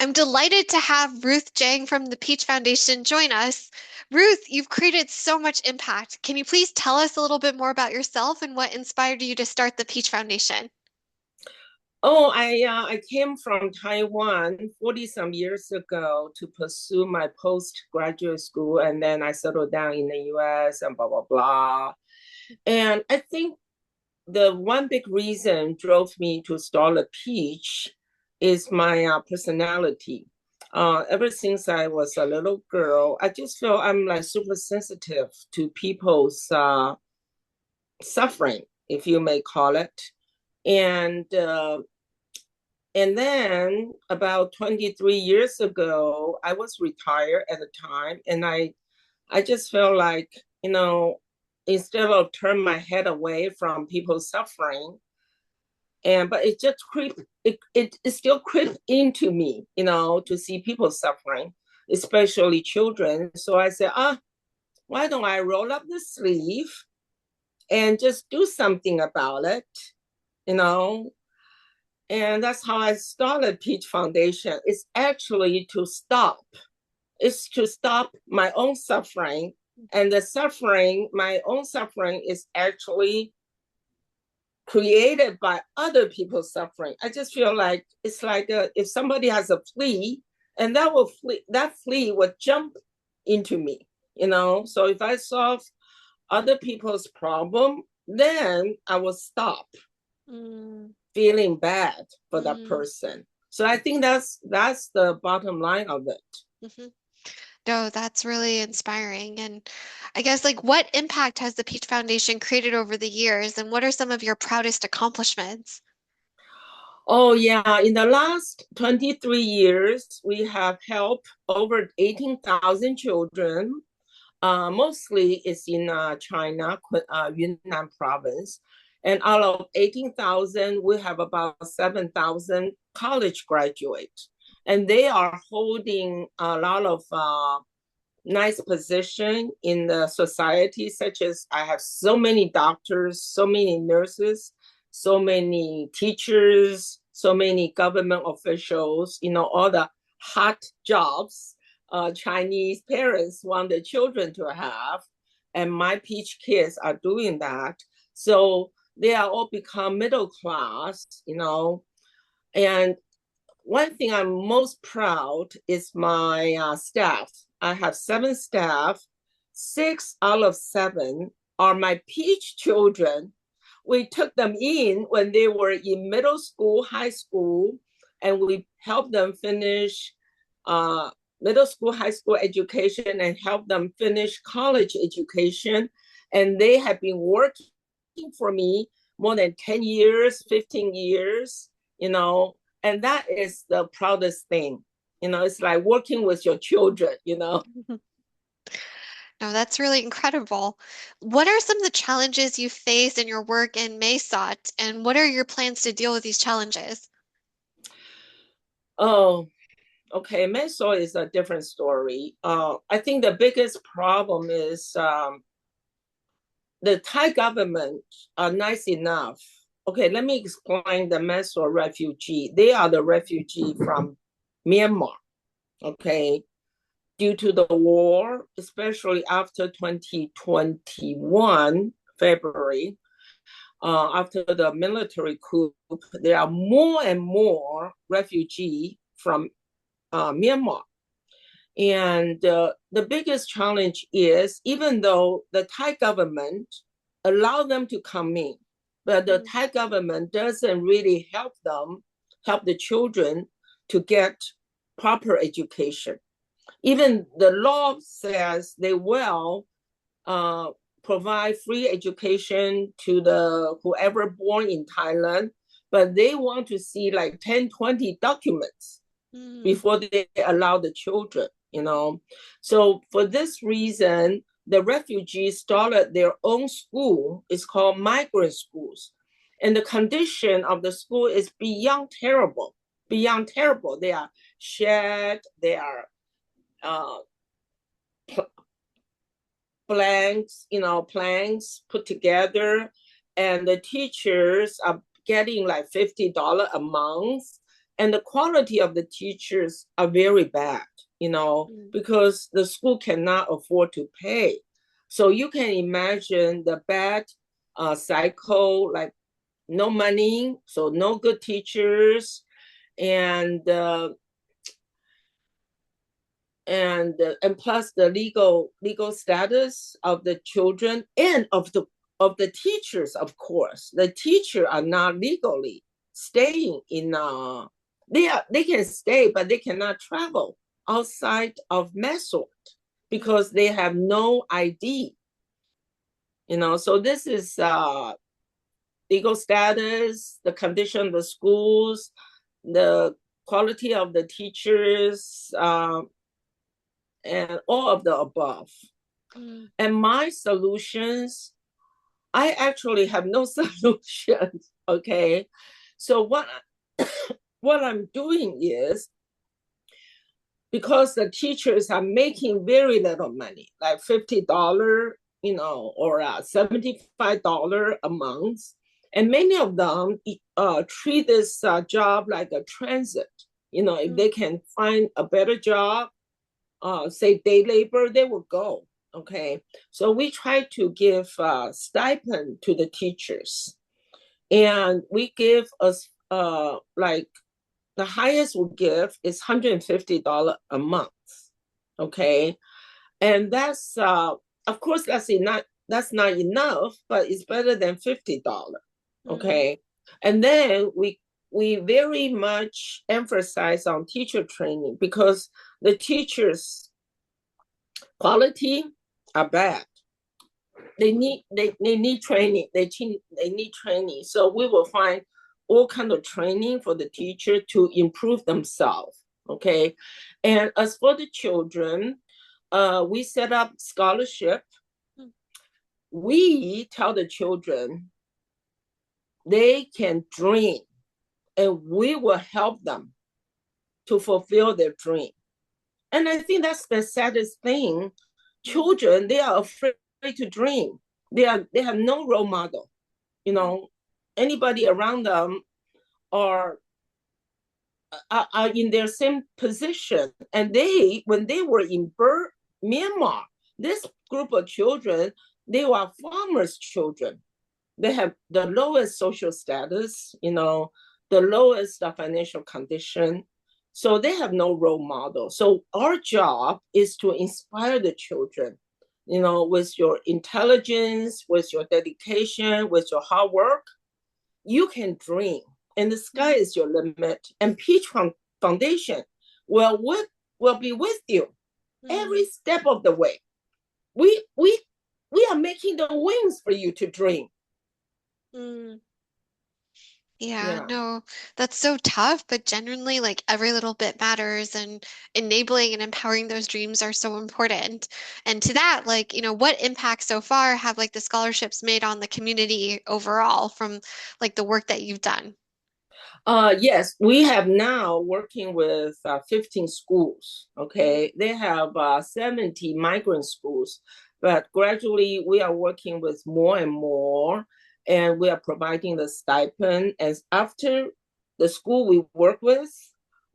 I'm delighted to have Ruth Jeng from the Peach Foundation join us. Ruth, you've created so much impact. Can you please tell us a little bit more about yourself and what inspired you to start the Peach Foundation? Oh, I came from Taiwan 40 some years ago to pursue my postgraduate school, and then I settled down in the US and blah blah blah. And I think the one big reason drove me to start a Peach is my personality. Ever since I was a little girl, I just feel I'm like super sensitive to people's suffering, if you may call it. And uh, And then about 23 years ago, I was retired at the time, and I just felt like, instead of turn my head away from people suffering, but it just it still creeped into me, to see people suffering, especially children. So I said, why don't I roll up the sleeve and just do something about it, you know? And that's how I started Peach Foundation. It's to stop my own suffering. And my own suffering is actually created by other people's suffering. I just feel like it's like if somebody has a flea, and that flea would jump into me, So if I solve other people's problem, then I will stop Mm, feeling bad for that mm, person. So I think that's the bottom line of it. mhm. No, that's really inspiring. And I guess, like, what impact has the Peach Foundation created over the years, and what are some of your proudest accomplishments? Oh yeah, in the last 23 years, we have helped over 18,000 children. Mostly it's in China, Yunnan province. And out of 18,000, we have about 7,000 college graduates. And they are holding a lot of nice position in the society, such as I have so many doctors, so many nurses, so many teachers, so many government officials, all the hot jobs Chinese parents want their children to have. And my Peach kids are doing that. So they are all become middle class, And one thing I'm most proud is my staff. I have 7 staff. 6 out of 7 are my Peach children. We took them in when they were in middle school, high school, and we helped them finish uh, middle school, high school education and help them finish college education. And they have been working for me more than 10 years, 15 years, and that is the proudest thing. It's like working with your children. No, that's really incredible. What are some of the challenges you face in your work in Maysot, and what are your plans to deal with these challenges? Oh, okay. Meso is a different story. I think the biggest problem is the Thai government are nice enough. Okay, let me explain the Meso refugee. They are the refugee from Myanmar, okay, due to the war, especially after 2021, February, after the military coup, there are more and more refugees from Myanmar. And the biggest challenge is even though the Thai government allow them to come in, but the Thai government doesn't really help the children to get proper education. Even the law says they will uh, provide free education to the whoever born in Thailand, but they want to see like 10, 20 documents Mm, before they allow the children. So for this reason, the refugees started their own school. It's called migrant schools. And the condition of the school is beyond terrible, beyond terrible. They are shed, they are uh, planks put together, and the teachers are getting like $50 a month. and the quality of the teachers are very bad, because the school cannot afford to pay. So you can imagine the bad cycle, like no money, so no good teachers, and plus the legal status of the children and of the teachers. Of course, the teachers are not legally staying in they can stay, but they cannot travel outside of Mesort because they have no ID. So this is legal status, the condition of the schools, the quality of the teachers, and all of the above. And my solutions, I actually have no solutions. Okay, so what I'm doing is, because the teachers are making very little money, like $50, or $75 a month, and many of them treat this job like a transit. If they can find a better job, say day labor, they will go. Okay, so we try to give stipend to the teachers, and we give us like the highest we give is $150 a month. Okay, and that's of course that's not enough, but it's better than $50. Okay, and then we very much emphasize on teacher training, because the teachers' quality are bad. They need training. They need training. So we will find all kind of training for the teacher to improve themselves. Okay, and as for the children, we set up scholarship. We tell the children they can dream, and we will help them to fulfill their dream. And I think that's the saddest thing. Children, they are afraid to dream. They have no role model. Anybody around them are in their same position. And when they were in Myanmar, this group of children, they were farmers' children. They have the lowest social status, the lowest financial condition. So they have no role model. So our job is to inspire the children, with your intelligence, with your dedication, with your hard work. You can dream, and the sky is your limit. And Peach Foundation will be with you every step of the way. We are making the wings for you to dream. Yeah, no, that's so tough, but genuinely, like every little bit matters, and enabling and empowering those dreams are so important. And to that, like, what impact so far have like the scholarships made on the community overall from like the work that you've done? Yes, we have now working with 15 schools. Okay, they have 70 migrant schools, but gradually we are working with more and more, and we are providing the stipend. As after the school we work with,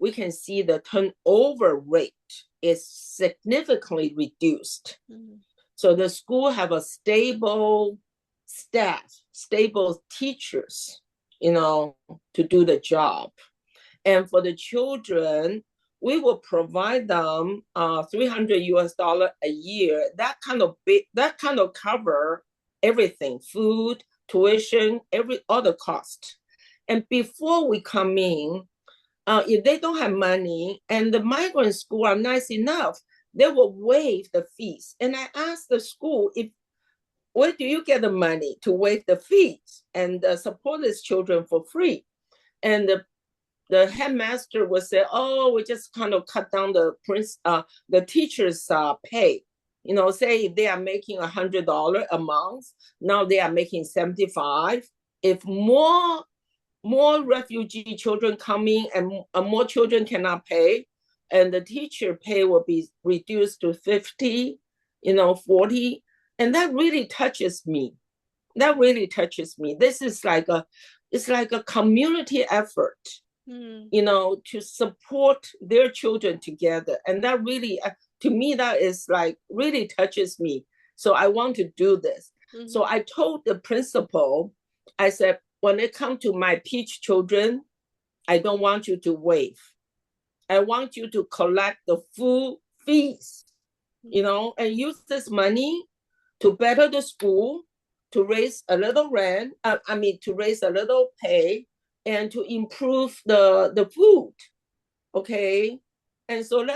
we can see the turnover rate is significantly reduced. So the school have a stable staff, stable teachers, to do the job. And for the children, we will provide them $300 a year. That kind of cover everything: food, tuition, every other cost. And before we come in, if they don't have money and the migrant school are nice enough, they will waive the fees. And I asked the school, where do you get the money to waive the fees and support these children for free? And the headmaster would say, "Oh, we just kind of cut down the teachers' pay. Say if they are making $100 a month, now they are making 75. If more refugee children coming and more children cannot pay, and the teacher pay will be reduced to 50, 40." And that really touches me. This is like a community effort. Mm, to support their children together. And that really, to me, that is like really touches me. So I want to do this. So hmm I told the principal, I said, when it comes to my Peach children, I don't want you to waive. I want you to collect the full fees, and use this money to better the school, to raise a little rent, to raise a little pay, and to improve the food. Okay. And so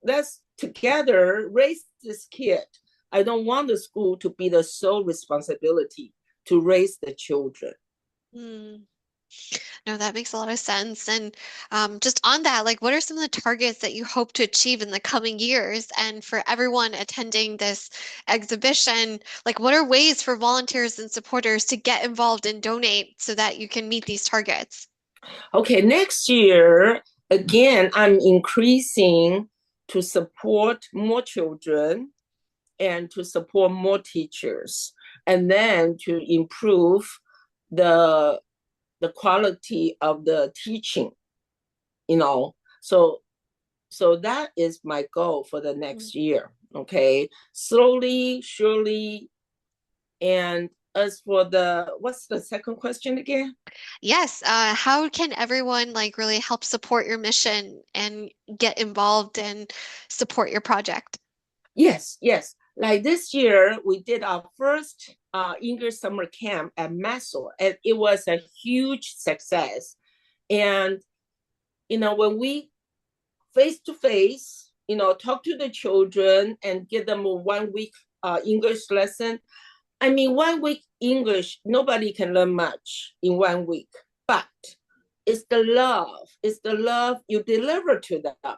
let's together raise this kid. I don't want the school to be the sole responsibility to raise the children. mm. No, that makes a lot of sense. And just on that, like, what are some of the targets that you hope to achieve in the coming years? And for everyone attending this exhibition, like, what are ways for volunteers and supporters to get involved and donate so that you can meet these targets? Okay, next year, again, I'm increasing to support more children and to support more teachers, and then to improve the the quality of the teaching, you know. So that is my goal for the Mm. next year. Okay. Slowly, surely. And as for what's the second question again? Yes, how can everyone like really help support your mission and get involved and support your project? Yes, yes. Like this year, we did our first English summer camp at Massel, and it was a huge success. And when we face to face, talk to the children and give them a 1 week English lesson. I mean, 1 week English, nobody can learn much in 1 week, but it's the love you deliver to them,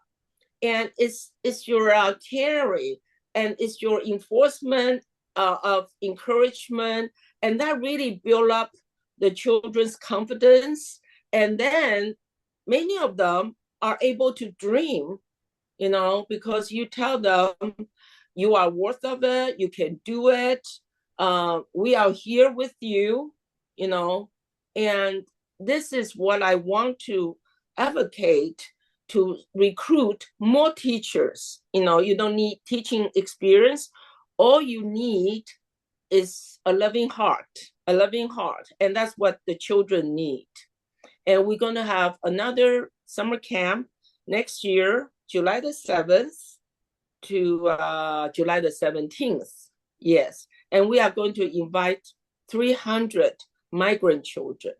and it's your caring, and it's your enforcement of encouragement, and that really build up the children's confidence, and then many of them are able to dream, because you tell them you are worth of it, you can do it, we are here with you, you know, and this is what I want to advocate, to recruit more teachers. You don't need teaching experience. All you need is a loving heart. And that's what the children need. And we're going to have another summer camp next year, July the 7th to July the 17th. Yes. And we are going to invite 300 migrant children.